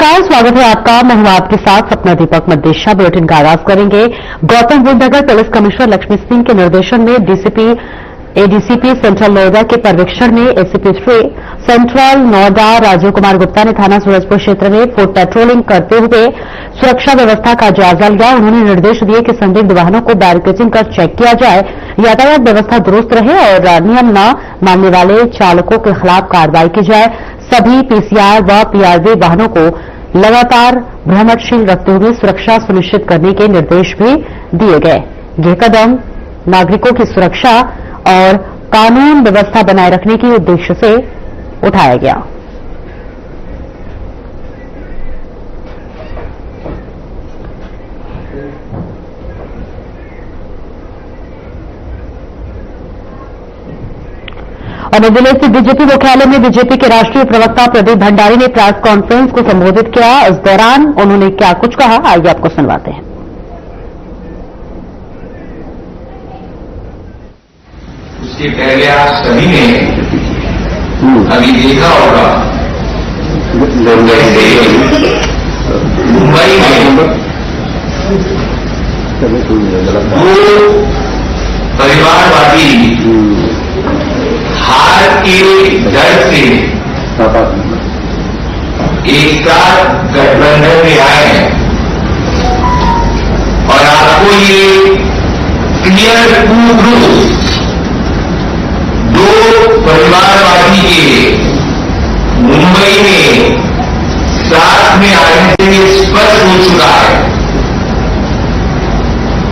नमस्कार, स्वागत है आपका। मैं हूं आपके साथ सपना दीपक मद्देशा। बुलेटिन का आगाज करेंगे। गौतम बुद्ध नगर पुलिस कमिश्नर लक्ष्मी सिंह के निर्देशन में एडीसीपी सेंट्रल नोएडा के पर्यवेक्षण में एसीपी 3 सेंट्रल नोएडा राजीव कुमार गुप्ता ने थाना सूरजपुर क्षेत्र में फुट पेट्रोलिंग करते हुए सुरक्षा व्यवस्था का जायजा लिया। उन्होंने निर्देश दिए कि संदिग्ध वाहनों को बैरिकेडिंग कर चेक किया जाए, यातायात व्यवस्था दुरुस्त रहे और नियम न मानने वाले चालकों के खिलाफ कार्रवाई की जाए। सभी पीसीआर व पीआरवी वाहनों को लगातार भ्रमणशील रखते हुए सुरक्षा सुनिश्चित करने के निर्देश भी दिए गए। यह कदम नागरिकों की सुरक्षा और कानून व्यवस्था बनाए रखने के उद्देश्य से उठाया गया। और नई दिल्ली स्थित बीजेपी मुख्यालय में बीजेपी के राष्ट्रीय प्रवक्ता प्रदीप भंडारी ने प्रेस कॉन्फ्रेंस को संबोधित किया। इस दौरान उन्होंने क्या कुछ कहा, आइए आपको सुनवाते हैं। उसके पहले आप सभी ने अभी देखा होगा जैसे मुंबई में दो परिवारवादी हार के डर से एक साथ गठबंधन में आए हैं और आपको ये क्लियर प्रूफ दो परिवारवादी के मुंबई में साथ में आने से स्पष्ट हो चुका है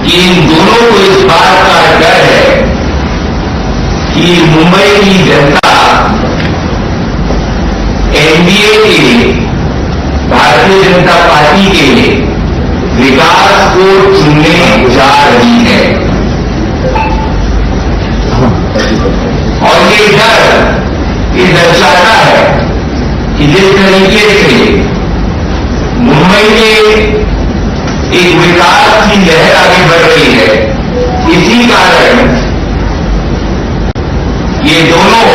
कि इन दोनों को इस बात का डर है कि मुंबई की जनता एनडीए के भारतीय जनता पार्टी के विकास को चुनने जा रही है और ये डर ये दर्शाता है कि जिस तरीके से मुंबई में एक विकास की लहर आगे बढ़ रही है, इसी कारण ये दोनों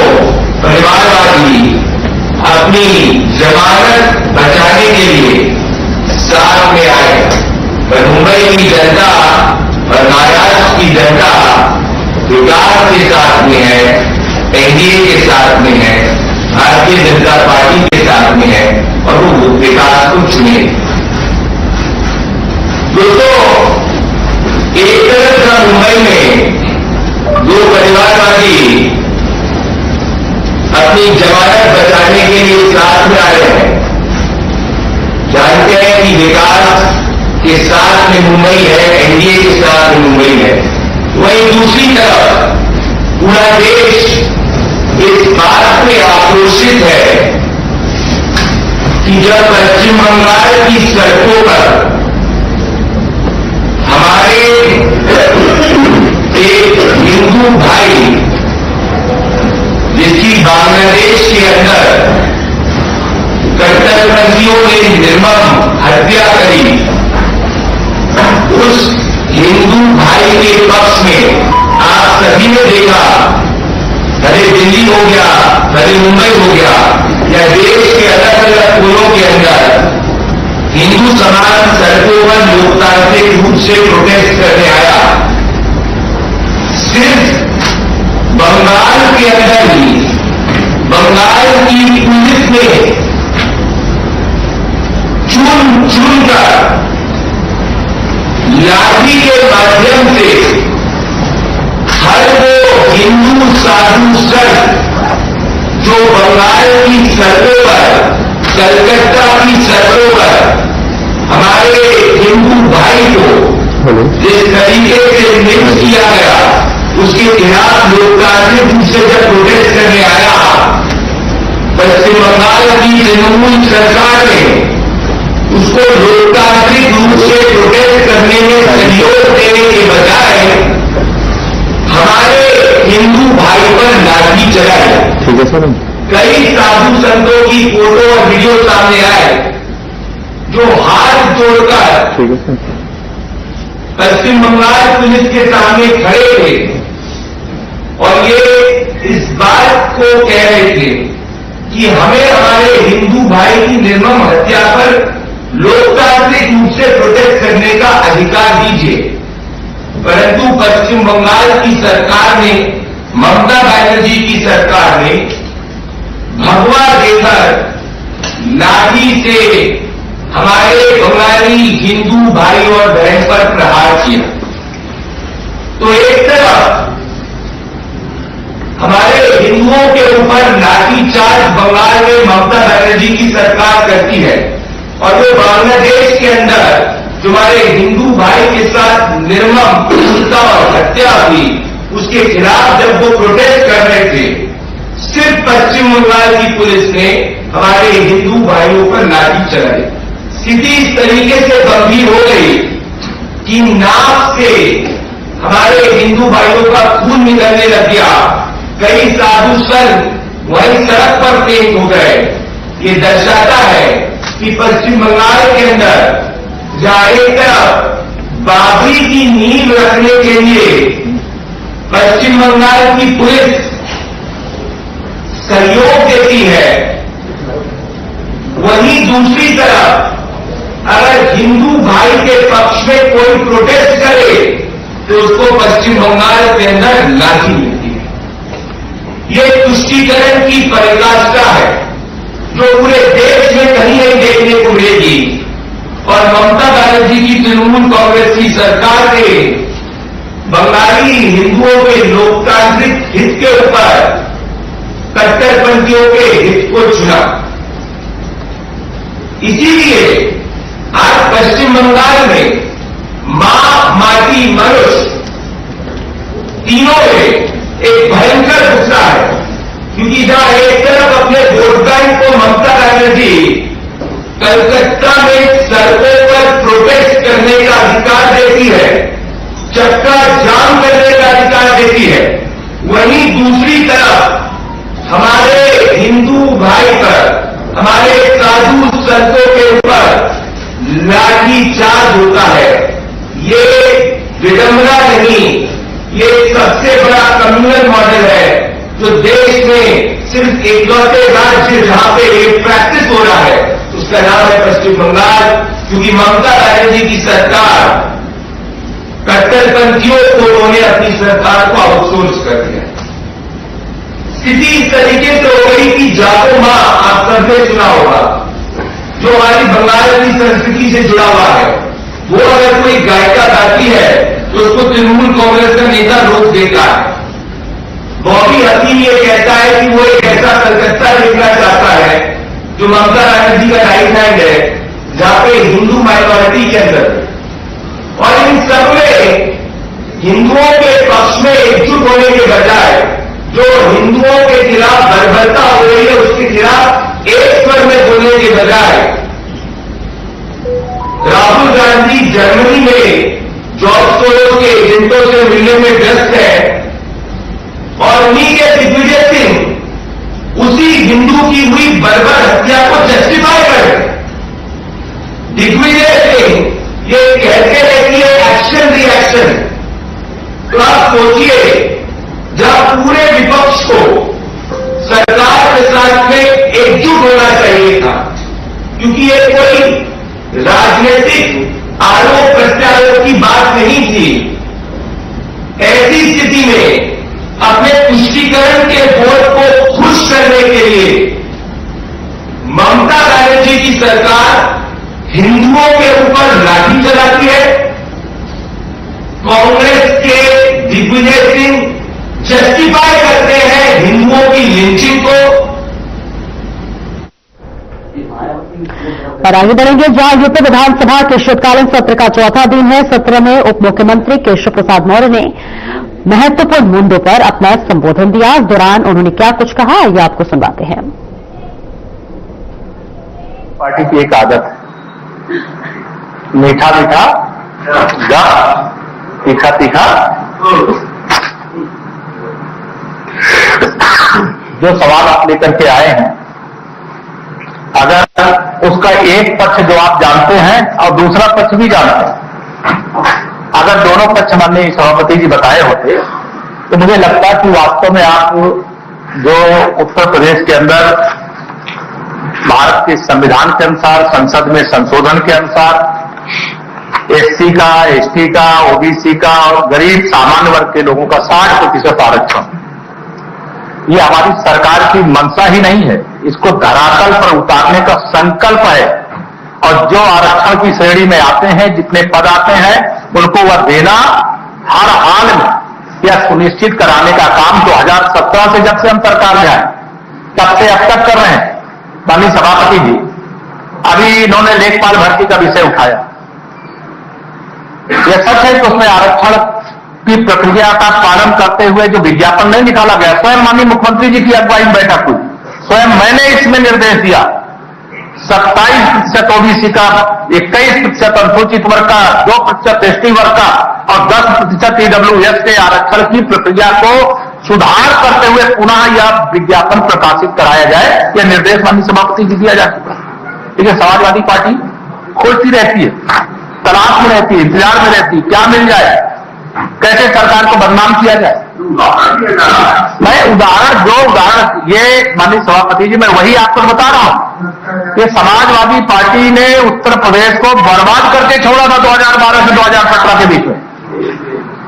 परिवारवादी अपनी जमानत बचाने के लिए साथ में आए। पर मुंबई की जनता और महाराष्ट्र की जनता विकास के साथ में है, एनडीए के साथ में है, भारतीय जनता पार्टी के साथ में है और वो विकास को चुने। दोस्तों, एक तरफ का मुंबई में दो परिवारवादी अपनी जमानत बचाने के लिए साथ में आ रहे हैं, जानते हैं कि विकास के साथ में मुंबई है, एनडीए के साथ में मुंबई है। वहीं दूसरी तरफ पूरा देश इस बात में आक्रोशित है कि जब पश्चिम बंगाल की सड़कों पर हमारे एक हिंदू भाई जिसकी बांग्लादेश के अंदर कट्टरपंथियों ने निर्मम हत्या करी, उस हिंदू भाई के पक्ष में आप सभी ने देखा, भले दिल्ली हो गया, भले मुंबई हो गया या देश के अलग अलग कोनों के अंदर हिंदू समाज सड़कों पर लोकतांत्रिक रूप से प्रोटेस्ट करने आया। सिर्फ बंगाल के अंदर ही बंगाल की पुलिस ने चुन कर लाठी के माध्यम से हर वो हिंदू साधु संत जो बंगाल की सड़कों पर, कलकत्ता की सड़कों पर हमारे हिंदू भाई को जिस तरीके से नियुक्त किया गया, उसके खिलाफ लोकतांत्रिक रूप से जब प्रोटेस्ट करने आया, पश्चिम बंगाल की तृणमूल सरकार ने उसको लोकतांत्रिक रूप से प्रोटेस्ट करने में सहयोग देने के बजाय हमारे हिंदू भाई पर लाठी चलाई। ठीक है सर। कई साधु संतों की फोटो और वीडियो सामने आए जो हाथ जोड़कर ठीक है सर। पश्चिम बंगाल पुलिस के सामने खड़े थे और ये इस बात को कह रहे थे कि हमें हमारे हिंदू भाई की निर्मम हत्या पर लोकतांत्रिक रूप से प्रोटेस्ट करने का अधिकार दीजिए, परंतु पश्चिम बंगाल की सरकार ने, ममता बनर्जी की सरकार ने भगवा देकर लाठी से हमारे बंगाली हिंदू भाई और बहन पर प्रहार किया। तो एक तरफ हमारे हिंदुओं के ऊपर लाठीचार्ज बंगाल में ममता बनर्जी की सरकार करती है, और वो बांग्लादेश के अंदर जो हमारे हिंदू भाई के साथ निर्मम क्रूरता और हत्या हुई, उसके खिलाफ जब वो प्रोटेस्ट कर रहे थे, सिर्फ पश्चिम बंगाल की पुलिस ने हमारे हिंदू भाइयों पर लाठी चलाई। स्थिति इस तरीके से गंभीर हो गई कि नाक से हमारे हिंदू भाइयों का खून निकलने लग गया। कई साधु संत वहीं सड़क पर फेंक हो गए। ये दर्शाता है कि पश्चिम बंगाल के अंदर जहां एक तरफ बाबरी की नींव रखने के लिए पश्चिम बंगाल की पुलिस सहयोग देती है, वहीं दूसरी तरफ अगर हिंदू भाई के पक्ष में कोई प्रोटेस्ट करे तो उसको पश्चिम बंगाल के अंदर लाठी मिलती है। ये तुष्टीकरण की परिकाष्ठा है जो पूरे देश में कहीं नहीं देखने को मिलेगी, और ममता बनर्जी की तृणमूल कांग्रेस की सरकार ने बंगाली हिंदुओं के लोकतांत्रिक हित के ऊपर कट्टरपंथियों के हित को चुना। इसीलिए आज पश्चिम बंगाल में मां, माटी, मनुष्य तीनों में एक भयंकर गुस्सा है, क्योंकि जहां एक तरफ अपने वोट बैंक को ममता बनर्जी कलकत्ता में सड़कों पर प्रोटेस्ट करने का अधिकार देती है, चक्का जाम करने का अधिकार देती है, वहीं दूसरी तरफ हमारे हिंदू भाई पर, हमारे साधु संतों के ऊपर लाठीचार्ज होता है। ये विडंबना नहीं, ये सबसे बड़ा कम्युनल मॉडल है जो देश में सिर्फ एकलौते राज्य जहां पे ये प्रैक्टिस हो रहा है, उसका नाम है पश्चिम बंगाल। क्योंकि ममता बनर्जी की सरकार कट्टरपंथियों को उन्होंने अपनी सरकार को आउटसोर्स कर दिया। स्थिति इस तरीके से हो गई कि जातो मां, आप सबने सुना होगा, जो हमारी बंगाल की संस्कृति से जुड़ा हुआ है, वो अगर कोई गायिका गाती है तो उसको तृणमूल कांग्रेस का नेता रोक देता है। बॉबी हसीन ये कहता है कि वो एक ऐसा कलकत्ता देखना चाहता है जो ममता बनर्जी का राइट हैंड है, जहां पे हिंदू माइनॉरिटी के अंदर, और इन सब में हिंदुओं के पक्ष में एकजुट होने के बजाय जो हिंदुओं के खिलाफ बर्बरता हो रही है, उसके खिलाफ एक स्वर में बोलने के बजाय राहुल गांधी जर्मनी में जॉर्ज सोरोस के एजेंटों से मिलने में व्यस्त है, और उन्हीं के दिग्विजय सिंह उसी हिंदू की हुई बर्बर हत्या को जस्टिफाई कर रहे। दिग्विजय सिंह ये कहते हैं कि ये एक्शन रिएक्शन, तो आप सोचिए जहां पूरे विपक्ष को सरकार के साथ में एकजुट होना चाहिए था, क्योंकि ये कोई राजनीतिक आरोप प्रत्यारोप की बात नहीं थी। ऐसी स्थिति में अपने तुष्टीकरण के वोट को खुश करने के लिए ममता बनर्जी की सरकार हिंदुओं के ऊपर लाठी चलाती है। कांग्रेस के दिग्विजय सिंह जस्टिफाई करते हैं हिंदुओं की लिंचिंग को। और आगे बढ़ेंगे जहां यूपी विधानसभा के शीतकालीन सत्र का चौथा दिन है। सत्र में उप मुख्यमंत्री केशव प्रसाद मौर्य ने महत्वपूर्ण मुद्दों पर अपना संबोधन दिया। इस दौरान उन्होंने क्या कुछ कहा, ये आपको सुनवाते हैं। पार्टी की एक आदत है, मीठा मीठा गा, तीखा तीखा। जो सवाल आप लेकर के आए हैं, अगर उसका एक पक्ष जो आप जानते हैं और दूसरा पक्ष भी जानते हैं, अगर दोनों पक्ष माननीय सभापति जी बताए होते तो मुझे लगता है कि वास्तव में आप जो उत्तर प्रदेश के अंदर भारत के संविधान के अनुसार, संसद में संशोधन के अनुसार एससी का, एसटी का, ओबीसी का और गरीब सामान्य वर्ग के लोगों का 60% आरक्षण, ये हमारी सरकार की मंशा ही नहीं है, इसको धरातल पर उतारने का संकल्प है। और जो आरक्षण की श्रेणी में आते हैं, जितने पद आते हैं, उनको वह देना हर हाल में यह सुनिश्चित कराने का काम 2017 से जब से हम सरकार में आए तब से अब तक कर रहे हैं। माननीय सभापति जी, अभी इन्होंने लेखपाल भर्ती का विषय उठाया। यह सच है कि उसमें आरक्षण की प्रक्रिया का पालन करते हुए जो विज्ञापन नहीं निकाला गया, स्वयं माननीय मुख्यमंत्री जी की अगुवाई में बैठक हुई, स्वयं मैंने इसमें निर्देश दिया 27% ओबीसी का, 21% अनुसूचित वर्ग का, 2% एसटी वर्ग का और 10% ईडब्ल्यूएस के आरक्षण की प्रक्रिया को सुधार करते हुए पुनः यह विज्ञापन प्रकाशित कराया जाए, यह निर्देश माननीय सभापति जी दिया जा चुका है। देखिए, समाजवादी पार्टी खोजती रहती है, तलाश में रहती है, इंतजार में रहती है, क्या मिल जाए, कैसे सरकार को बदनाम किया जाए। मैं उदाहरण ये माननीय सभापति जी, मैं वही आपको बता रहा हूं कि समाजवादी पार्टी ने उत्तर प्रदेश को बर्बाद करके छोड़ा था 2012 से 2017 के बीच में,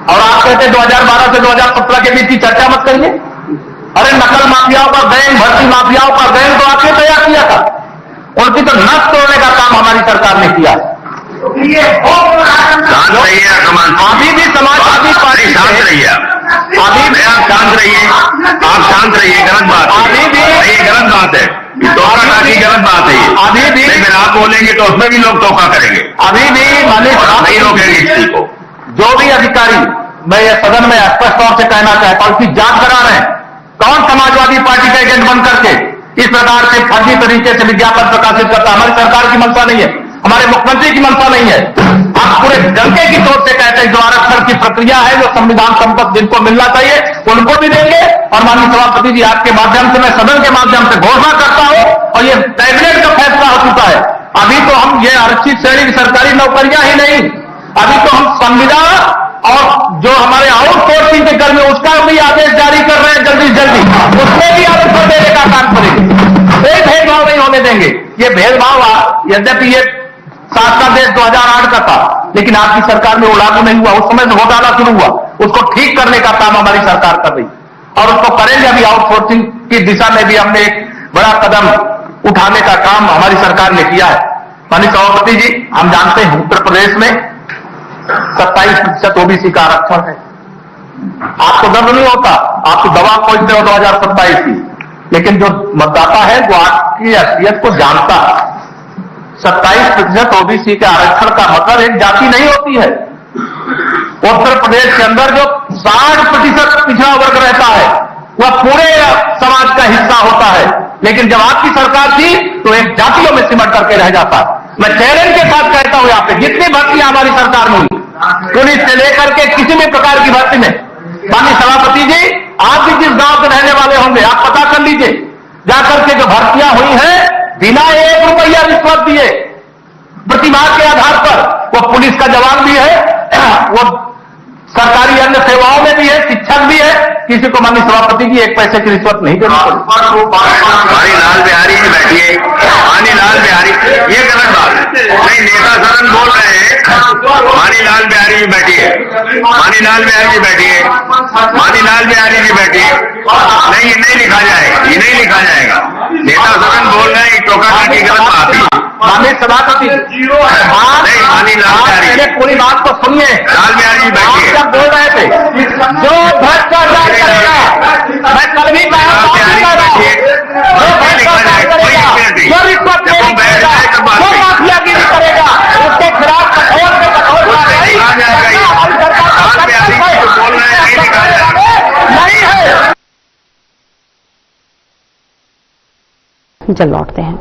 और आप कहते 2012 से 2017 के बीच की चर्चा मत करिए। अरे नकल माफियाओं का गैंग, भर्ती माफियाओं का गैंग तो आपने तैयार किया था, उनकी तो नस तोड़ने का काम हमारी सरकार ने किया। शांत रहिए, अभी भी समाजवादी पार्टी शांत रहिए, अभी भी आप शांत रहिए, आप शांत रहिए, गलत बात है, अभी भी ये गलत बात है, धोखा की गलत बात है ये। अभी भी लेकिन आप बोलेंगे तो उसमें भी लोग धोखा करेंगे, अभी भी नहीं रोकेंगे किसी को। जो भी अधिकारी, मैं ये सदन में स्पष्ट तौर से कहना चाहता हूं कि जांच करा रहे हैं कौन समाजवादी पार्टी का एजेंट बन करके इस प्रकार से फर्जी तरीके से विज्ञापन प्रकाशित करता। हमारी सरकार की मंशा नहीं है, हमारे मुख्यमंत्री की मंशा नहीं है। आप पूरे डंके की तौर से कहते हैं जो आरक्षण की प्रक्रिया है, जो संविधान संपत्ति जिनको मिलना चाहिए उनको भी देंगे। और माननीय सभापति जी, आपके माध्यम से मैं सदन के माध्यम से घोषणा करता हूं, और ये कैबिनेट का फैसला हो चुका है, अभी तो हम ये आरक्षित श्रेणी की सरकारी नौकरियां ही नहीं, अभी तो हम संविदा और जो हमारे आउटसोर्सिंग के कर्मी उसका भी आदेश जारी कर रहे हैं जल्दी से जल्दी, उसमें भी आरक्षण देने का काम करेंगे। कोई भेदभाव नहीं होने देंगे। ये भेदभाव यद्यपि ये शासनादेश 2008 का था, लेकिन आपकी सरकार में वो लागू नहीं हुआ, उस समय से घोटाला शुरू हुआ, उसको ठीक करने का काम हमारी सरकार कर रही और उसको करेंगे। अभी आउटसोर्सिंग की दिशा में भी हमने एक बड़ा कदम उठाने का काम हमारी सरकार ने किया है। माननीय सभापति जी, हम जानते हैं उत्तर प्रदेश में 27% ओबीसी का आरक्षण है। आपको दर्द नहीं होता, आप तो दवा खोजते हो 2027 की, लेकिन जो मतदाता है वो आपकी असलियत को जानता है। 27% ओबीसी के आरक्षण का मतलब एक जाति नहीं होती है। उत्तर प्रदेश के अंदर जो 60% पिछड़ा वर्ग रहता है वह पूरे समाज का हिस्सा होता है, लेकिन जब आपकी सरकार थी तो एक जातियों में सिमट करके रह जाता है। मैं चैलेंज के साथ कहता हूं, यहाँ पे जितनी भर्तियां हमारी सरकार में हुई, पुलिस से लेकर के किसी भी प्रकार की भर्ती में, माननीय सभापति जी, आप भी जिस गांव के रहने वाले होंगे आप पता कर लीजिए, जाकर के जो भर्तियां हुई हैं बिना 1 रुपया रिश्वत दिए, प्रतिभा के आधार पर, वो पुलिस का जवान भी है, वो सरकारी अन्य सेवाओं में भी है, शिक्षक भी है, किसी को माननीय सभापति जी 1 पैसे की रिश्वत नहीं देनी पड़ी। मानी लाल बिहारी जी बैठिए, मानी लाल बिहारी, ये गलत बात नहीं, नेता सदन बोल रहे हैं, मानी लाल बिहारी जी बैठिए, मानी लाल बिहारी जी बैठिए, मानी लाल बिहारी जी बैठिए, नहीं ये नहीं लिखा जाएगा, ये नहीं लिखा जाएगा, नेता सदन बोल रहे हैं, टोका की गलत बात है। माननीय सभापति नहीं, मानी लाल बिहारी, पूरी बात को सुनिए। लाल बिहारी जी बैठिए, आप बोल रहे थे जो भ्रष्टाचार करेगा, मैं कल भी कहा, जो भ्रष्टाचार करेगा, जो रिश्वत नहीं करेगा, जो माफियागिरी करेगा, उसके खिलाफ कठोर से कठोर कार्रवाई हमारी सरकार नहीं है। चल लौटते हैं।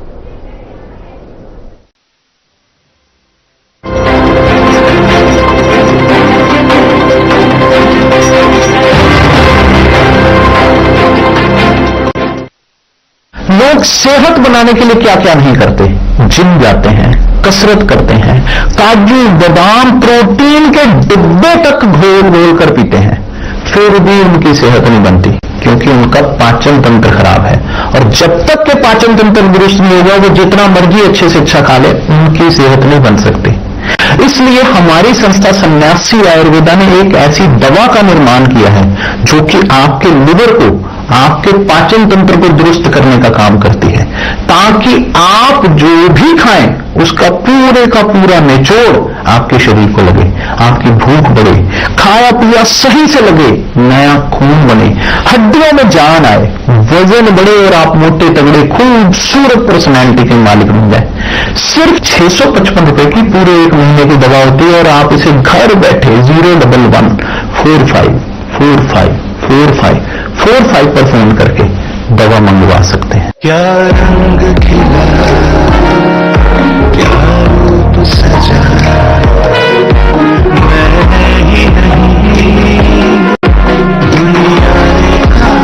लोग सेहत बनाने के लिए क्या क्या नहीं करते, जिम जाते हैं, कसरत करते हैं, काजू बादाम प्रोटीन के डिब्बे तक घोल घोल कर पीते हैं, फिर भी उनकी सेहत नहीं बनती। क्योंकि उनका पाचन तंत्र खराब है। और जब तक के पाचन तंत्र दुरुस्त नहीं होगा, वो जितना मर्जी अच्छे से अच्छा खा ले, उनकी सेहत नहीं बन सकती। इसलिए हमारी संस्था सन्यासी आयुर्वेदा ने एक ऐसी दवा का निर्माण किया है जो कि आपके लिवर को, आपके पाचन तंत्र को दुरुस्त करने का काम करती है, ताकि आप जो भी खाएं उसका पूरे का पूरा निचोड़ आपके शरीर को लगे, आपकी भूख बढ़े, खाया पिया सही से लगे, नया खून बने, हड्डियों में जान आए, वजन बढ़े और आप मोटे तगड़े खूबसूरत पर्सनैलिटी के मालिक बन जाए। सिर्फ 655 रुपए की पूरे 1 महीने की दवा होती है और आप इसे घर बैठे 011 45 45 45 45 पर फोन करके दवा मंगवा सकते हैं। क्या रंग खिला, क्या रूप सजा, मैं ही नहीं दुनिया ने कहा।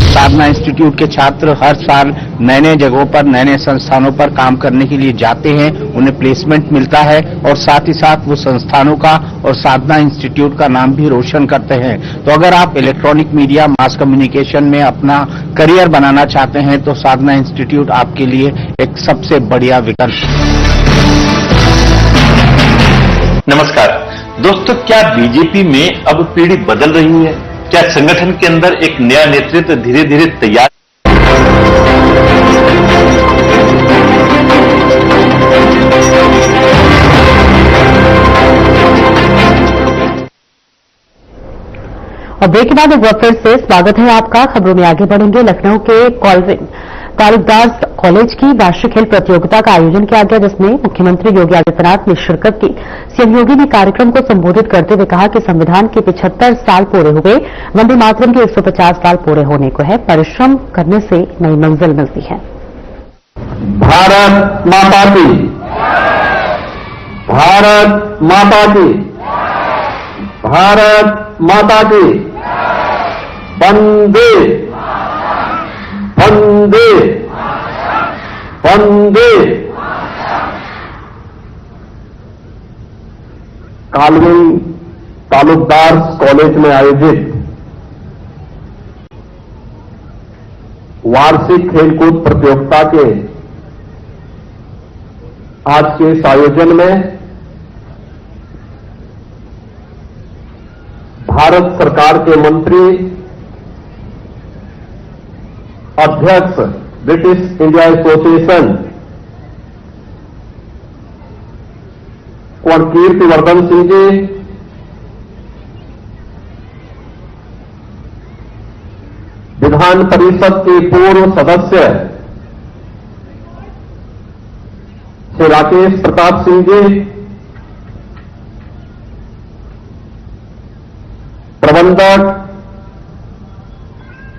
साधना इंस्टीट्यूट के छात्र हर साल नए नए जगहों पर, नए नए संस्थानों पर काम करने के लिए जाते हैं, उन्हें प्लेसमेंट मिलता है और साथ ही साथ वो संस्थानों का और साधना इंस्टीट्यूट का नाम भी रोशन करते हैं। तो अगर आप इलेक्ट्रॉनिक मीडिया, मास कम्युनिकेशन में अपना करियर बनाना चाहते हैं तो साधना इंस्टीट्यूट आपके लिए एक सबसे बढ़िया विकल्प है। नमस्कार दोस्तों, क्या बीजेपी में अब पीढ़ी बदल रही है? क्या संगठन के अंदर एक नया नेतृत्व धीरे धीरे तैयार? और ब्रेक के बाद एक बार फिर से स्वागत है आपका। खबरों में आगे बढ़ेंगे। लखनऊ के कॉलविन तालुकदार कॉलेज की वार्षिक खेल प्रतियोगिता का आयोजन किया गया, जिसमें मुख्यमंत्री योगी आदित्यनाथ ने शिरकत की। सीएम योगी ने कार्यक्रम को संबोधित करते हुए कहा कि संविधान के 75 साल पूरे हुए, वंदे मातरम के 150 साल पूरे होने को है। परिश्रम करने से नई मंजिल मिलती है। भारत माता की, भारत माता की, भारत माता की, वंदे वंदे वंदे। कालविन तालुकदार कॉलेज में आयोजित वार्षिक खेलकूद प्रतियोगिता के आज के इस आयोजन में भारत सरकार के मंत्री, अध्यक्ष ब्रिटिश इंडिया एसोसिएशन कुंवर कीर्तिवर्धन सिंह जी, विधान परिषद के पूर्व सदस्य श्री राकेश प्रताप सिंह जी, प्रबंधक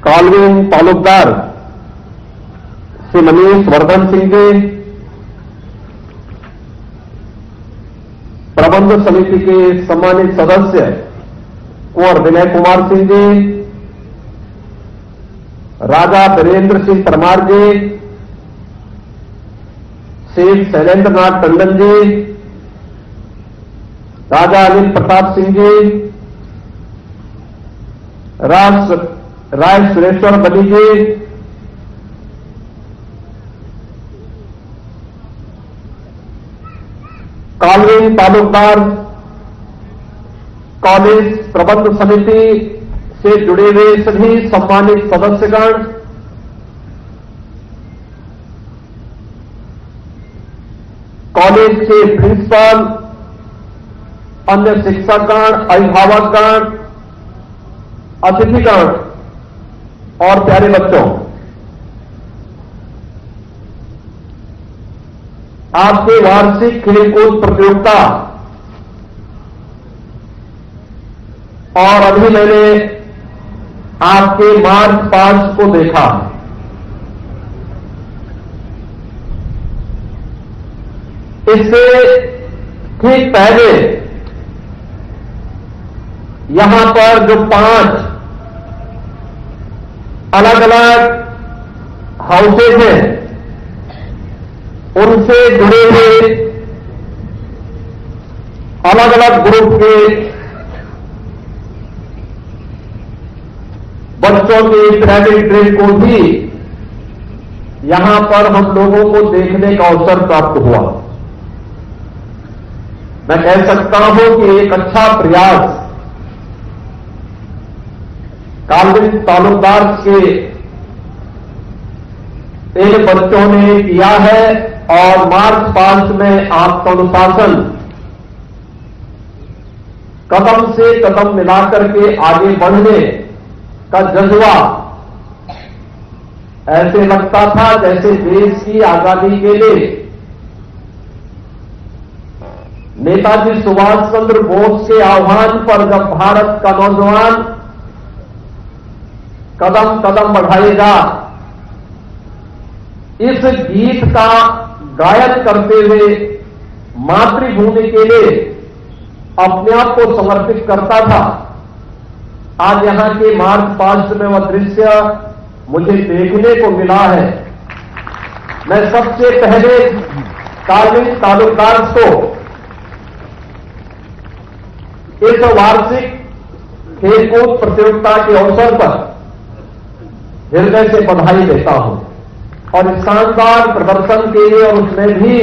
कालविन तालुकदार श्री मनीष वर्धन सिंह जी, प्रबंध समिति के सम्मानित सदस्य कुंवर विनय कुमार सिंह जी, राजा वीरेंद्र सिंह परमार जी, शेख शैलेंद्र नाथ टंडन जी, राजा अनिल प्रताप सिंह जी, राय सुरेश्वर बली जी, कालविन तालुकदार कॉलेज प्रबंध समिति से जुड़े हुए सभी सम्मानित सदस्यगण, कॉलेज के प्रिंसिपल, अन्य शिक्षकगण, अभिभावकगण, अतिथिगण और प्यारे बच्चों, आपके वार्षिक खेलकूद प्रतियोगिता और अभी मैंने आपके मार्च पास्ट को देखा। इससे ठीक पहले यहां पर जो 5 अलग अलग हाउसेज हैं, उनसे जुड़े हुए अलग अलग ग्रुप के बच्चों के प्राइवेट ड्रेस को भी यहां पर हम लोगों को देखने का अवसर प्राप्त हुआ। मैं कह सकता हूं कि एक अच्छा प्रयास काल्पनिक तालुकदार के इन बच्चों ने किया है और मार्च पास्ट में आपका अनुशासन कदम से कदम मिलाकर के आगे बढ़ने का जज्बा ऐसे लगता था जैसे देश की आजादी के लिए नेताजी सुभाष चंद्र बोस के आह्वान पर जब भारत का नौजवान कदम कदम बढ़ाएगा, इस गीत का गायन करते हुए मातृभूमि के लिए अपने आप को समर्पित करता था। आज यहां के मार्च पास्ट में वह दृश्य मुझे देखने को मिला है। मैं सबसे पहले काल्पनिक तालुकदार को इस वार्षिक खेलकूद प्रतियोगिता के अवसर पर हृदय से बधाई देता हूं और इस शानदार प्रदर्शन के लिए, और उसमें भी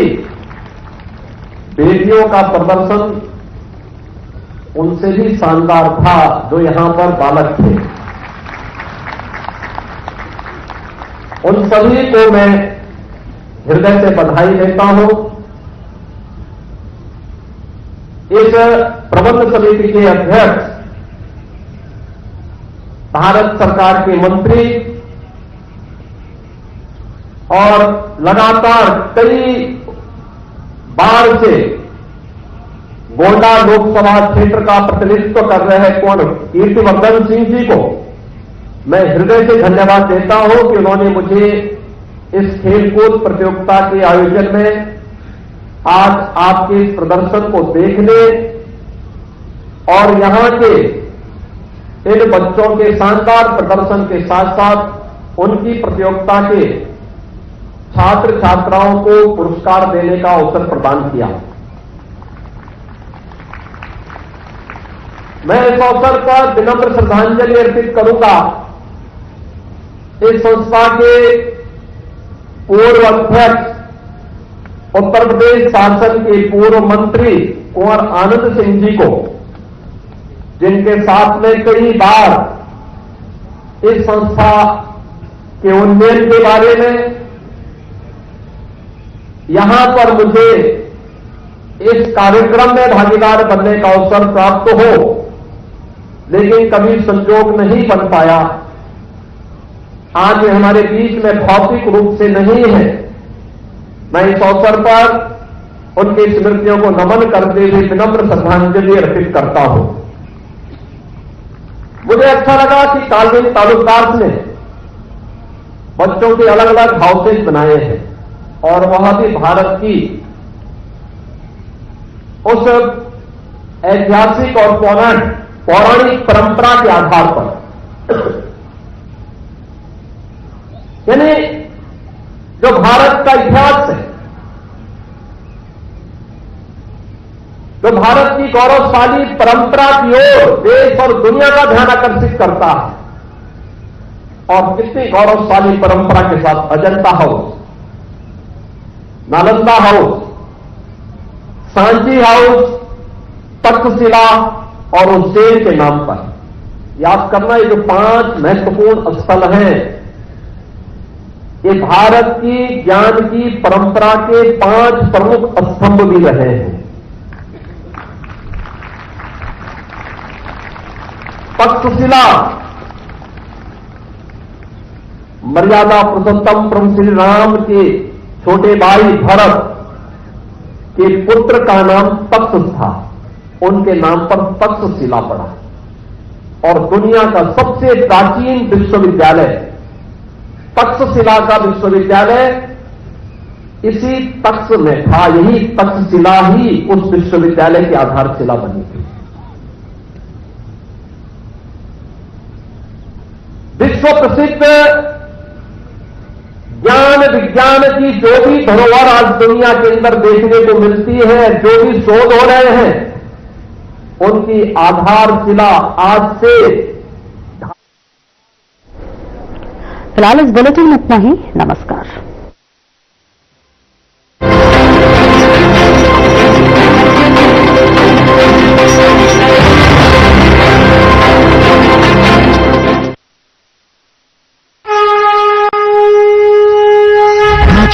बेटियों का प्रदर्शन उनसे भी शानदार था जो यहां पर बालक थे। उन सभी को मैं हृदय से बधाई देता हूं। इस प्रबंध समिति के अध्यक्ष, भारत सरकार के मंत्री और लगातार कई बार से गोंडा लोकसभा क्षेत्र का प्रतिनिधित्व कर रहे कौन कीर्तिवर्धन सिंह जी को मैं हृदय से धन्यवाद देता हूं कि उन्होंने मुझे इस खेलकूद प्रतियोगिता के आयोजन में आज आपके इस प्रदर्शन को देखने और यहां के इन बच्चों के शानदार प्रदर्शन के साथ साथ उनकी प्रतियोगिता के छात्र छात्राओं को पुरस्कार देने का अवसर प्रदान किया। मैं इस अवसर पर विनम्र श्रद्धांजलि अर्पित करूंगा इस संस्था के पूर्व अध्यक्ष, उत्तर प्रदेश शासन के पूर्व मंत्री कुंवर आनंद सिंह जी को, जिनके साथ में कई बार इस संस्था के उन्नयन के बारे में यहां पर मुझे इस कार्यक्रम में भागीदार बनने का अवसर प्राप्त हो, लेकिन कभी संजोग नहीं बन पाया। आज वे हमारे बीच में भौतिक रूप से नहीं है। मैं इस अवसर पर उनकी स्मृतियों को नमन करते हुए विनम्र श्रद्धांजलि अर्पित करता हूं। मुझे अच्छा लगा कि काल्पनिक तालुकदार ने बच्चों के अलग अलग हाउसेज बनाए हैं और वह भी भारत की उस ऐतिहासिक और पौराणिक परंपरा के आधार पर, यानी जो भारत का इतिहास है, जो भारत की गौरवशाली परंपरा की ओर देश और दुनिया का ध्यान आकर्षित करता है। और कितनी गौरवशाली परंपरा के साथ Ajanta house, Nalanda house, Sanchi house, Takshashila और उज्जैन के नाम पर याद करना, ये जो 5 महत्वपूर्ण स्थल हैं, ये भारत की ज्ञान की परंपरा के 5 प्रमुख स्तंभ भी रहे हैं। तक्षशिला मर्यादा पुरुषोत्तम प्रभु श्री राम के छोटे भाई भरत के पुत्र का नाम तक्ष था, उनके नाम पर तक्षशिला पड़ा। और दुनिया का सबसे प्राचीन विश्वविद्यालय तक्षशिला का विश्वविद्यालय इसी तक्ष में था। यही तक्षशिला ही उस विश्वविद्यालय की आधारशिला बनी थी। विश्व विश्व प्रसिद्ध ज्ञान विज्ञान की जो भी धरोहर आज दुनिया के अंदर देखने को मिलती है, जो भी शोध हो रहे हैं, उनकी आधारशिला आज से। फिलहाल इस बुलेटिन में इतना ही। नमस्कार।